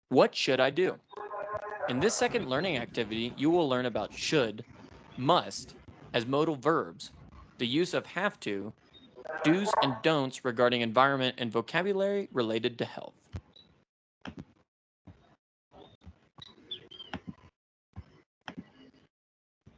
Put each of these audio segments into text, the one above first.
What should I do? In this second learning activity, you will learn about should, must as modal verbs, the use of have to, do's and don'ts regarding environment, and vocabulary related to health.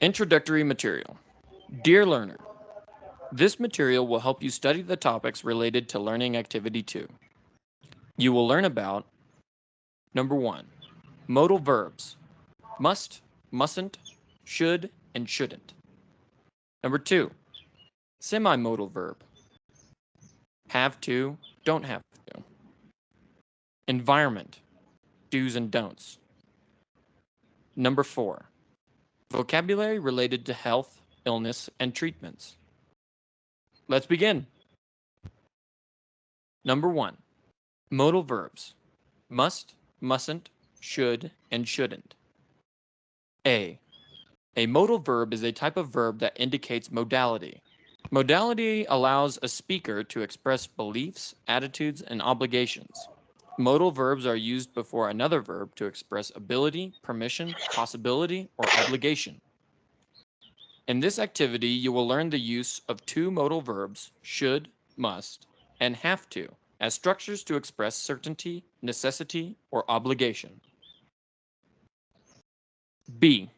Introductory material. Dear learner, this material will help you study the topics related to Learning Activity 2. You will learn about number 1, modal verbs, must, mustn't, should, and shouldn't. Number 2, semi-modal verb, have to, don't have to. Environment, do's and don'ts. Number 4, vocabulary related to health, illness, and treatments. Let's begin. Number 1, modal verbs, must, mustn't, should, and shouldn't. A modal verb is a type of verb that indicates modality. Modality allows a speaker to express beliefs, attitudes, and obligations. Modal verbs are used before another verb to express ability, permission, possibility, or obligation. In this activity, you will learn the use of two modal verbs, should, must, and have to, as structures to express certainty, necessity, or obligation. B.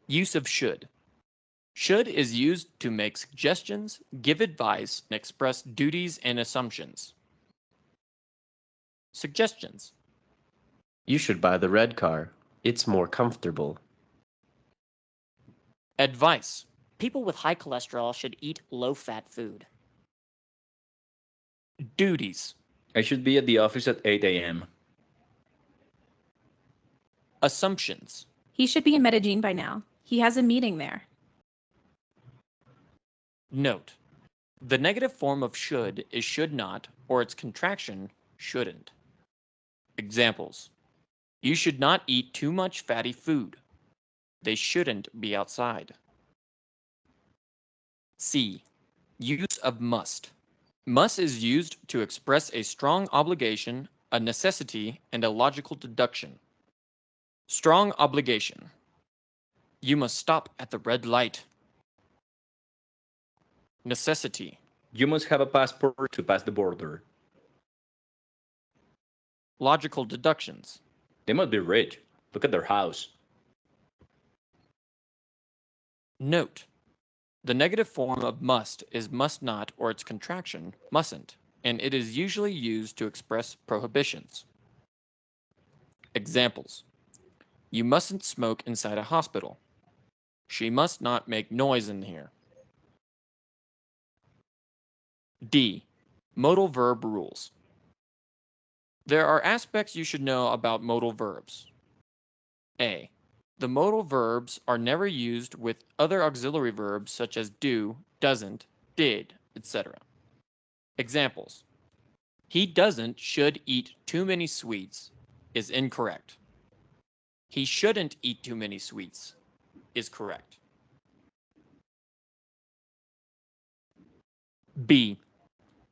Use of should. Should is used to make suggestions, give advice, and express duties and assumptions. Suggestions. You should buy the red car. It's more comfortable. Advice. People with high cholesterol should eat low-fat food. Duties. I should be at the office at 8 a.m. Assumptions. He should be in Medellin by now. He has a meeting there. Note. The negative form of should is should not, or its contraction, shouldn't. Examples. You should not eat too much fatty food. They shouldn't be outside. C. Use of must. Must is used to express a strong obligation, a necessity, and a logical deduction. Strong obligation. You must stop at the red light. Necessity. You must have a passport to pass the border. Logical deductions. They must be rich. Look at their house. Note. The negative form of must is must not, or its contraction, mustn't, and it is usually used to express prohibitions. Examples. You mustn't smoke inside a hospital. She must not make noise in here. D. Modal verb rules. There are aspects you should know about modal verbs. A. The modal verbs are never used with other auxiliary verbs such as do, doesn't, did, etc. Examples. He should eat too many sweets is incorrect. He shouldn't eat too many sweets is correct. B.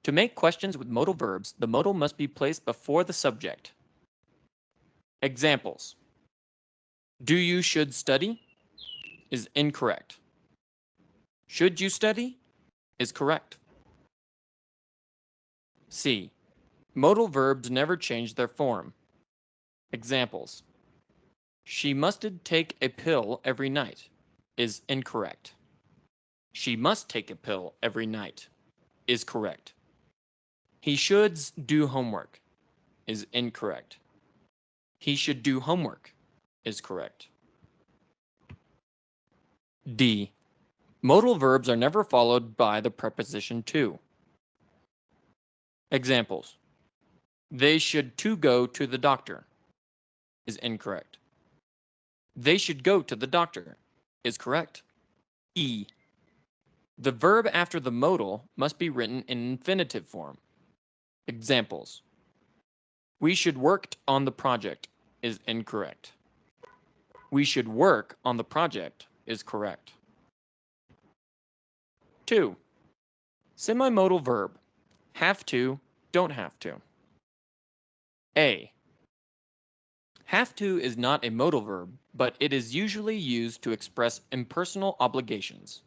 To make questions with modal verbs, the modal must be placed before the subject. Examples. Do you should study is incorrect. Should you study is correct. C. Modal verbs never change their form. Examples. She musted take a pill every night is incorrect. She must take a pill every night is correct. He should do homework is incorrect. He should do homework is correct. D. Modal verbs are never followed by the preposition to. Examples. They should to go to the doctor is incorrect. They should go to the doctor is correct. E. The verb after the modal must be written in infinitive form. Examples. We should work on the project is incorrect. We should work on the project is correct. 2. Semi-modal verb. Have to, don't have to. A. Have to is not a modal verb, but it is usually used to express impersonal obligations.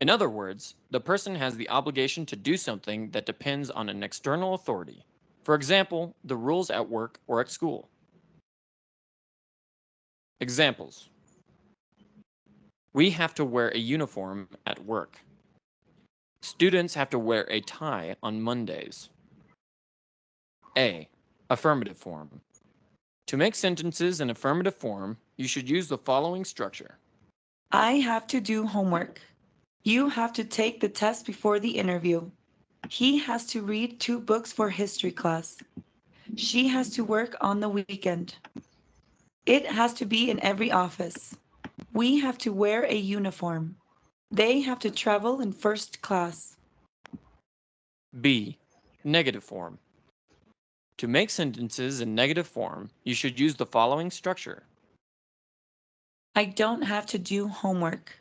In other words, the person has the obligation to do something that depends on an external authority. For example, the rules at work or at school. Examples. We have to wear a uniform at work. Students have to wear a tie on Mondays. A. Affirmative form. To make sentences in affirmative form, you should use the following structure. I have to do homework. You have to take the test before the interview. He has to read 2 books for history class. She has to work on the weekend. It has to be in every office. We have to wear a uniform. They have to travel in first class. B. Negative form. To make sentences in negative form, you should use the following structure. I don't have to do homework.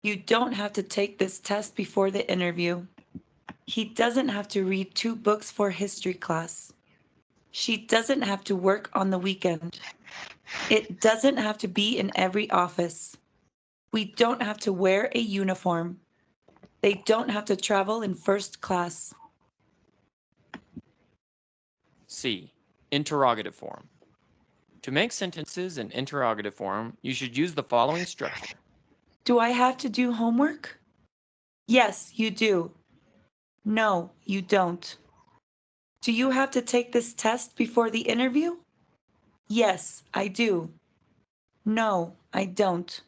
You don't have to take this test before the interview. He doesn't have to read 2 books for history class. She doesn't have to work on the weekend. It doesn't have to be in every office. We don't have to wear a uniform. They don't have to travel in first class. C. Interrogative form. To make sentences in interrogative form, you should use the following structure. Do I have to do homework? Yes, you do. No, you don't. Do you have to take this test before the interview? Yes, I do. No, I don't.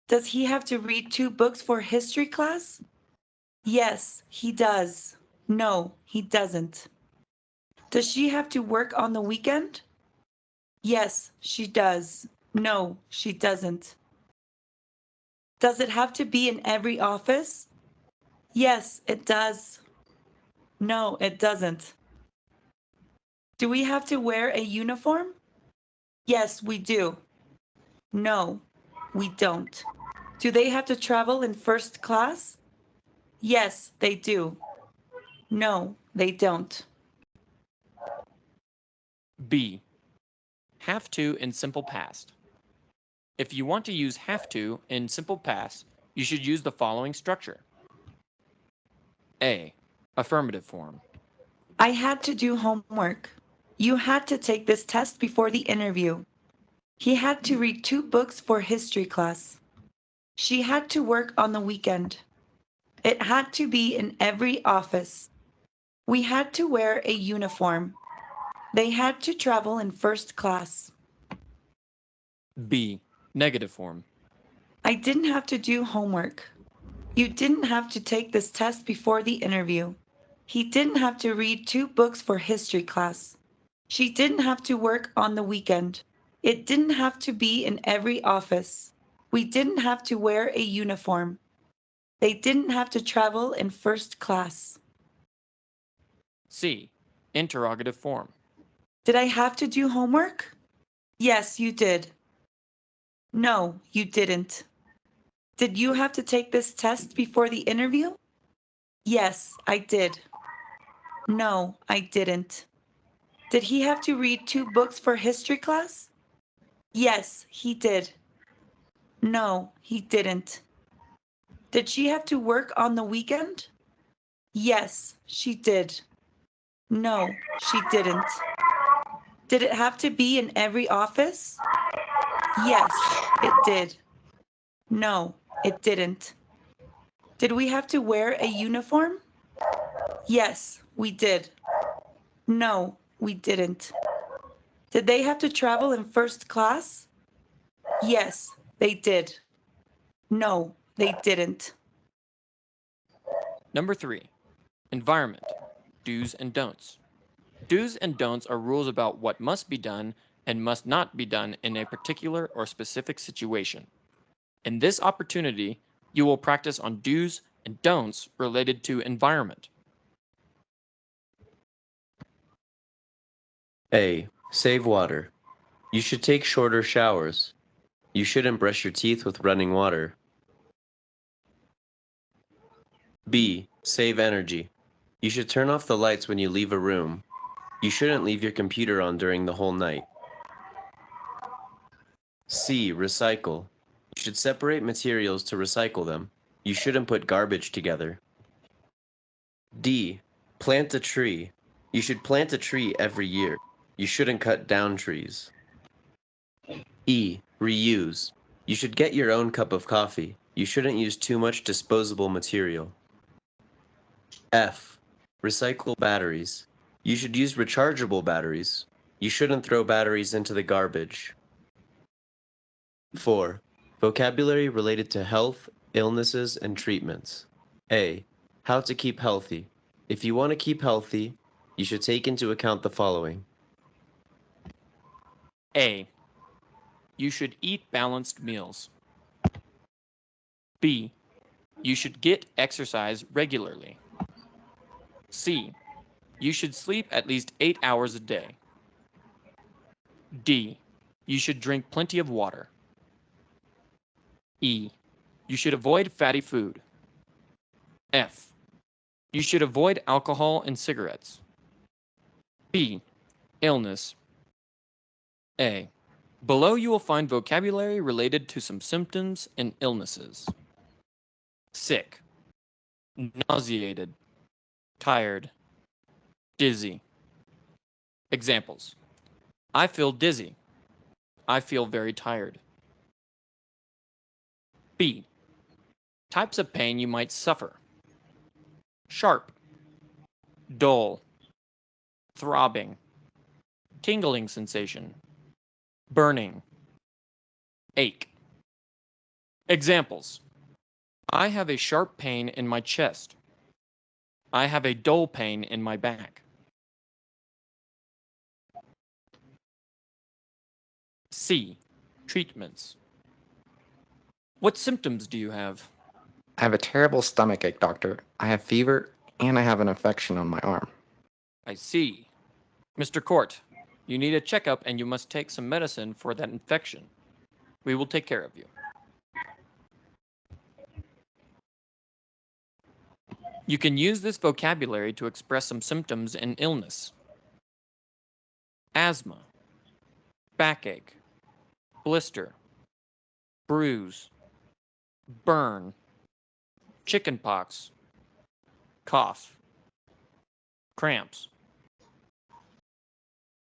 Does he have to read 2 books for history class? Yes, he does. No, he doesn't. Does she have to work on the weekend? Yes, she does. No, she doesn't. Does it have to be in every office? Yes, it does. No, it doesn't. Do we have to wear a uniform? Yes, we do. No, we don't. Do they have to travel in first class? Yes, they do. No, they don't. B. Have to in simple past. If you want to use have to in simple past, you should use the following structure. A. Affirmative form. I had to do homework. You had to take this test before the interview. He had to read 2 books for history class. She had to work on the weekend. It had to be in every office. We had to wear a uniform. They had to travel in first class. B. Negative form. I didn't have to do homework. You didn't have to take this test before the interview. He didn't have to read 2 books for history class. She didn't have to work on the weekend. It didn't have to be in every office. We didn't have to wear a uniform. They didn't have to travel in first class. C. Interrogative form. Did I have to do homework? Yes, you did. No, you didn't. Did you have to take this test before the interview? Yes, I did. No, I didn't. Did he have to read 2 books for history class? Yes, he did. No, he didn't. Did she have to work on the weekend? Yes, she did. No, she didn't. Did it have to be in every office? Yes, it did. No, it didn't. Did we have to wear a uniform? Yes, we did. No, we didn't. Did they have to travel in first class? Yes, they did. No, they didn't. Number 3. Environment. Do's and don'ts. Do's and don'ts are rules about what must be done and must not be done in a particular or specific situation. In this opportunity, you will practice on do's and don'ts related to environment. A. Save water. You should take shorter showers. You shouldn't brush your teeth with running water. B. Save energy. You should turn off the lights when you leave a room. You shouldn't leave your computer on during the whole night. C. Recycle. You should separate materials to recycle them. You shouldn't put garbage together. D. Plant a tree. You should plant a tree every year. You shouldn't cut down trees. E. Reuse. You should get your own cup of coffee. You shouldn't use too much disposable material. F. Recycle batteries. You should use rechargeable batteries. You shouldn't throw batteries into the garbage. 4. Vocabulary related to health, illnesses, and treatments. A. How to keep healthy. If you want to keep healthy, you should take into account the following. A. You should eat balanced meals. B. You should get exercise regularly. C. You should sleep at least 8 hours a day. D. You should drink plenty of water. E. You should avoid fatty food. F. You should avoid alcohol and cigarettes. B. Illness. A. Below you will find vocabulary related to some symptoms and illnesses. Sick, nauseated, tired, dizzy. Examples. I feel dizzy. I feel very tired. B. Types of pain you might suffer. Sharp, dull, throbbing, tingling sensation, burning, ache. Examples. I have a sharp pain in my chest. I have a dull pain in my back. C. Treatments. What symptoms do you have? I have a terrible stomachache, doctor. I have fever, and I have an infection on my arm. I see. Mr. Court, you need a checkup and you must take some medicine for that infection. We will take care of you. You can use this vocabulary to express some symptoms and illness. Asthma, backache, blister, bruise, burn, chickenpox, cough, cramps,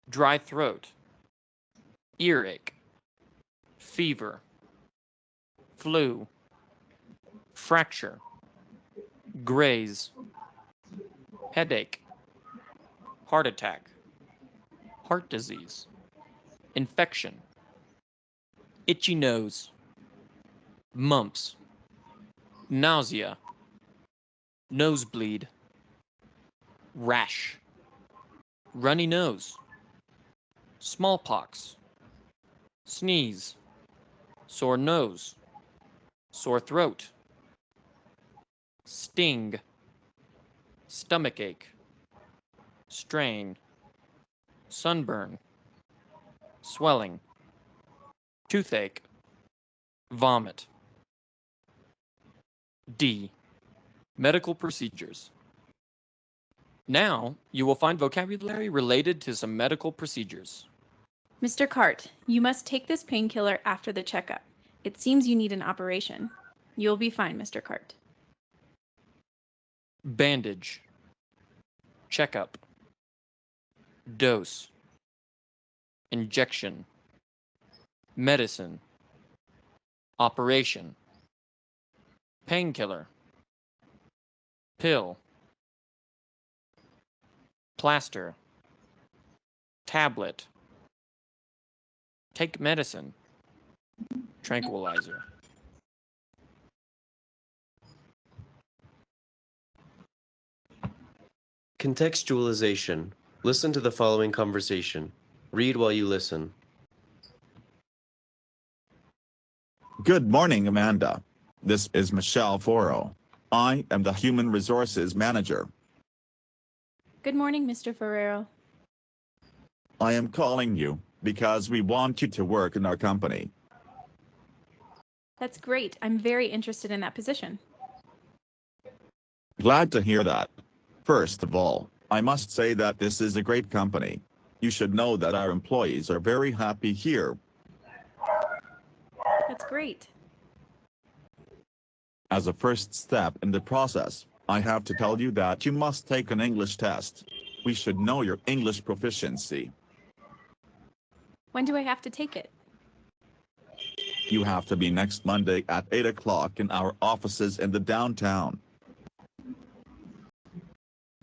dry throat, earache, fever, flu, fracture, graze, headache, heart attack, heart disease, infection, itchy nose, mumps, nausea, nosebleed, rash, runny nose, smallpox, sneeze, sore nose, sore throat, sting, stomachache, strain, sunburn, swelling, toothache, vomit. D. Medical procedures. Now, you will find vocabulary related to some medical procedures. Mr. Cart, you must take this painkiller after the checkup. It seems you need an operation. You'll be fine, Mr. Cart. Bandage. Checkup. Dose. Injection. Medicine. Operation. Painkiller. Pill. Plaster. Tablet. Take medicine. Tranquilizer. Contextualization. Listen to the following conversation. Read while you listen. Good morning, Amanda. This is Michelle Foro. I am the Human Resources Manager. Good morning, Mr. Ferrero. I am calling you because we want you to work in our company. That's great. I'm very interested in that position. Glad to hear that. First of all, I must say that this is a great company. You should know that our employees are very happy here. great. As a first step in the process, I have to tell you that you must take an English test. We should know your English proficiency. When do I have to take it? You have to be next Monday at 8 o'clock in our offices in the downtown.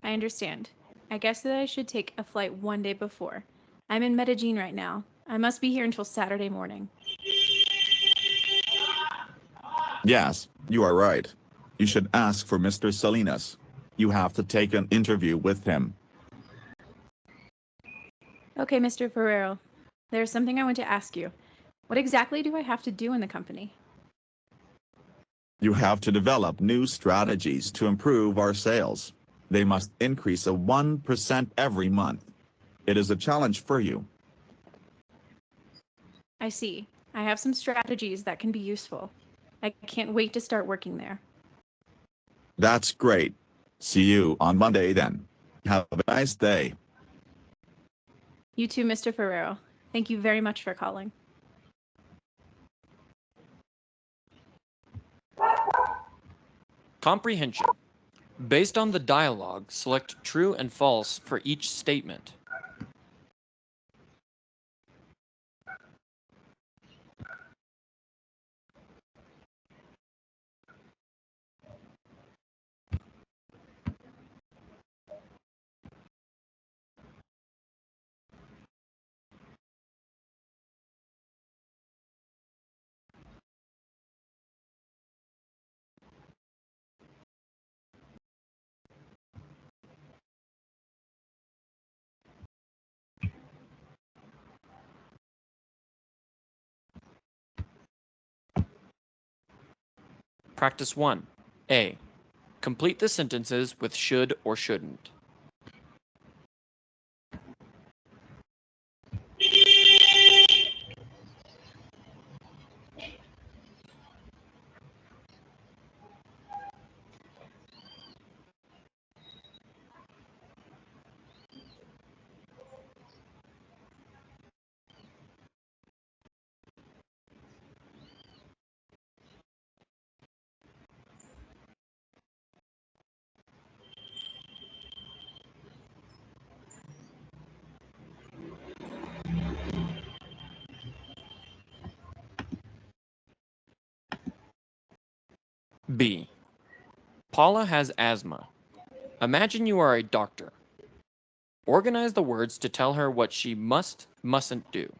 I understand. I guess that I should take a flight one day before. I'm in Medellin right now. I must be here until Saturday morning. Yes, you are right. You should ask for Mr. Salinas. You have to take an interview with him. Okay, Mr. Ferrero. There's something I want to ask you. What exactly do I have to do in the company? You have to develop new strategies to improve our sales. They must increase 1% every month. It is a challenge for you. I see. I have some strategies that can be useful. I can't wait to start working there. That's great. See you on Monday then. Have a nice day. You too, Mr. Ferrero. Thank you very much for calling. Comprehension. Based on the dialogue, select true and false for each statement. Practice 1. A. Complete the sentences with should or shouldn't. B. Paula has asthma. Imagine you are a doctor. Organize the words to tell her what she mustn't do.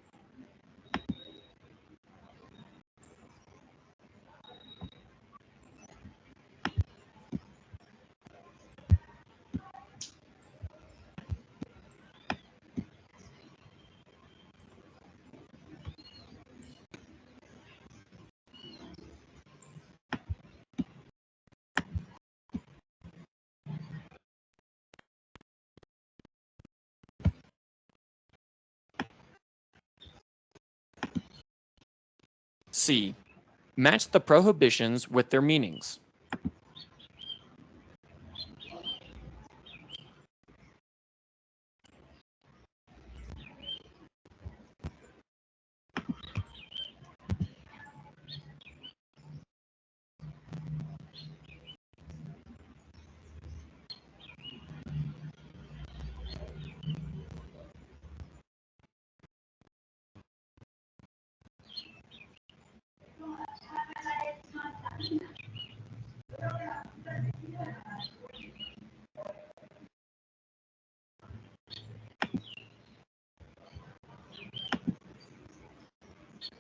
C. Match the prohibitions with their meanings.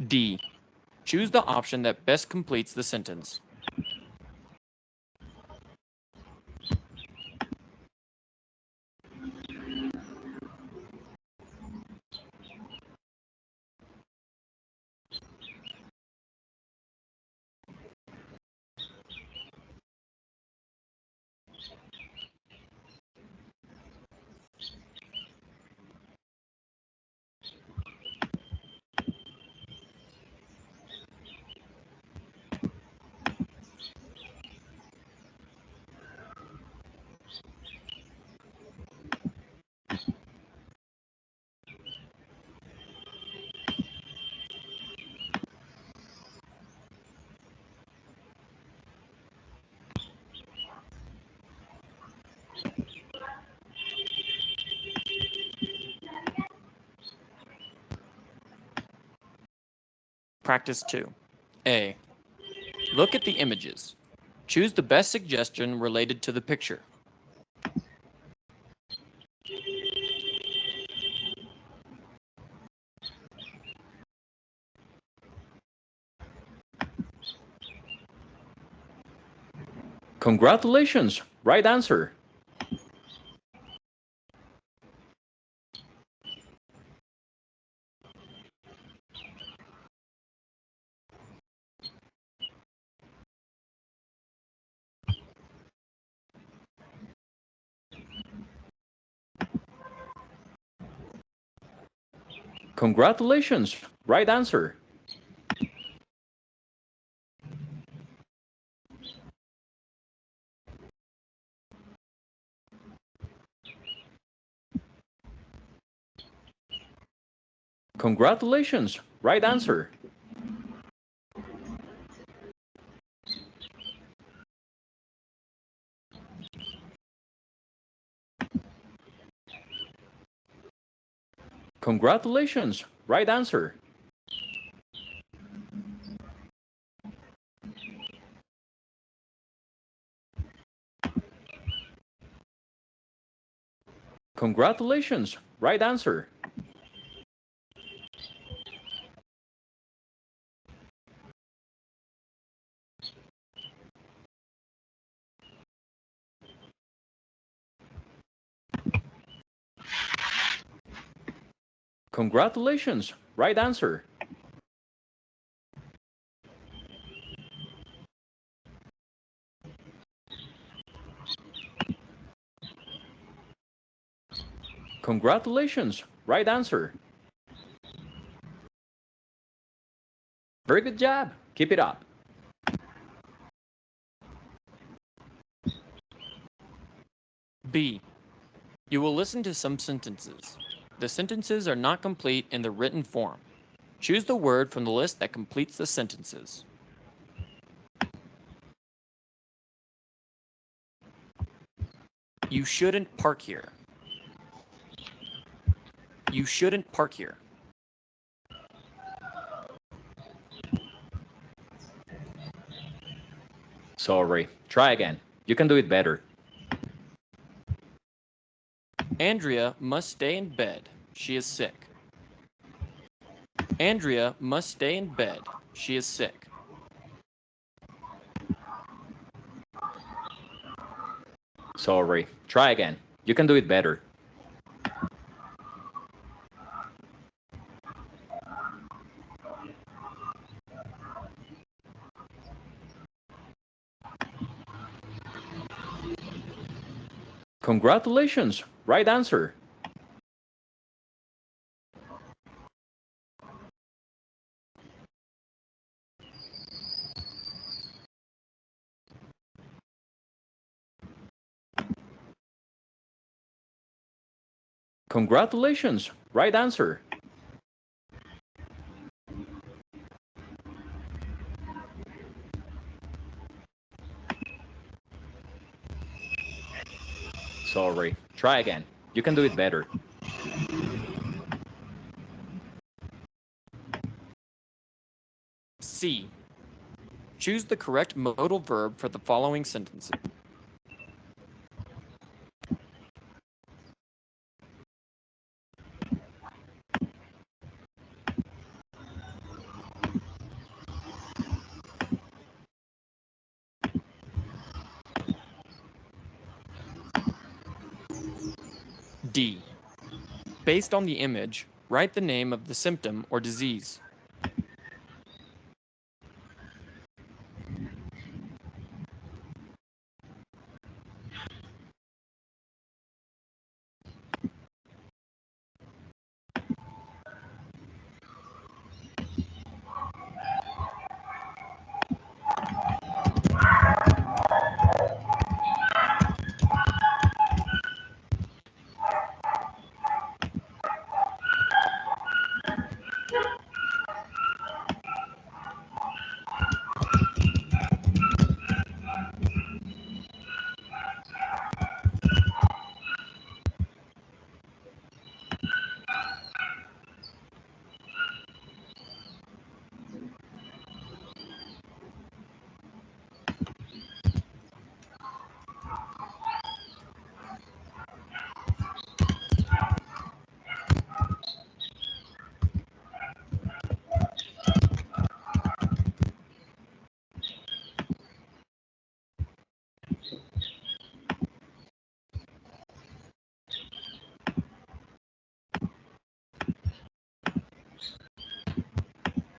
D. Choose the option that best completes the sentence. Practice 2. A. Look at the images. Choose the best suggestion related to the picture. Congratulations! Right answer. Congratulations! Right answer. Congratulations! Right answer. Congratulations! Right answer. Congratulations! Right answer. Congratulations! Right answer. Congratulations! Right answer. Very good job. Keep it up. B. You will listen to some sentences. The sentences are not complete in the written form. Choose the word from the list that completes the sentences. You shouldn't park here. You shouldn't park here. Sorry. Try again. You can do it better. Andrea must stay in bed. She is sick. Andrea must stay in bed. She is sick. Sorry. Try again. You can do it better. Congratulations! Right answer. Congratulations! Right answer. Sorry. Try again. You can do it better. C. Choose the correct modal verb for the following sentences. D. Based on the image, write the name of the symptom or disease.